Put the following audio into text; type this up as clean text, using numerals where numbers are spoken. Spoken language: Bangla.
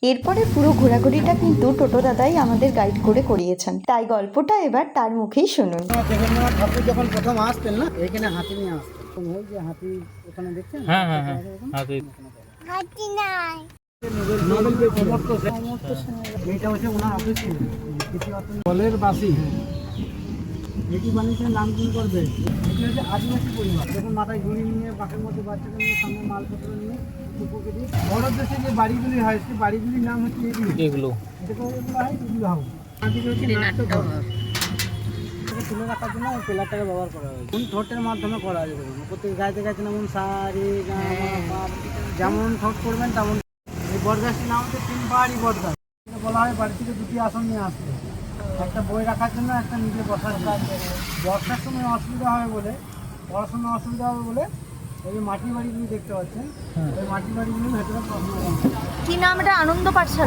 এরপরে পুরো ঘোরাঘুরিটা কিন্তু টোটো দাদাই আমাদের গাইড করে করিয়েছেন, তাই গল্পটা এবার তার মুখেই শুনুন। জগন্নাথ ঠাকুর যখন প্রথম আসতেন না, এখানে হাতি নিয়ে আসতেন। ওই যে হাতি ওখানে দেখছেন, হ্যাঁ হ্যাঁ হ্যাঁ হাতি নাই। নোবেল পেয়েছে এইটা হচ্ছে ওনার অফিস ছিল। বলের বাসি এটি বানিয়েছেন নামকিন করবে। এটি হচ্ছে আদিবাসী পরিবার। যখন মাথায় ঝুড়ি নিয়ে বাসের মধ্যে বাচ্চাকে নিয়ে সামনে মালপত্র নিয়ে কুকুরকে দিয়ে বড় দেশে যে বাড়িগুলি হয় সেই বাড়িগুলির নাম হচ্ছে এগুলো এগুলো হয় এগুলো হাউস। তুলে রাখার জন্য পিলারটাকে ব্যবহার করা হয়েছে। কোন ঠোঁটের মাধ্যমে করা হয়েছে দেখুন, প্রত্যেক গাইতে গাইতে যেমন সারি যেমন ঠোঁট করবেন তেমন। এই বটগাছটির নাম হচ্ছে 3 পাহাড়ি বটগাছ। এটা বলা হয় বাড়ি থেকে 2টি আসন নিয়ে আসতে, একটা বই রাখার জন্য, একটা নিজে বসার জন্য। বর্ষার সময় অসুবিধা হবে বলে, পড়াশোনার অসুবিধা হবে বলে এই যে মাটির বাড়িগুলি দেখতে পাচ্ছেন, ওই মাটির বাড়িগুলি ভেতরে পড়াশোনা। কি নাম এটা? আনন্দ পাঠশালা।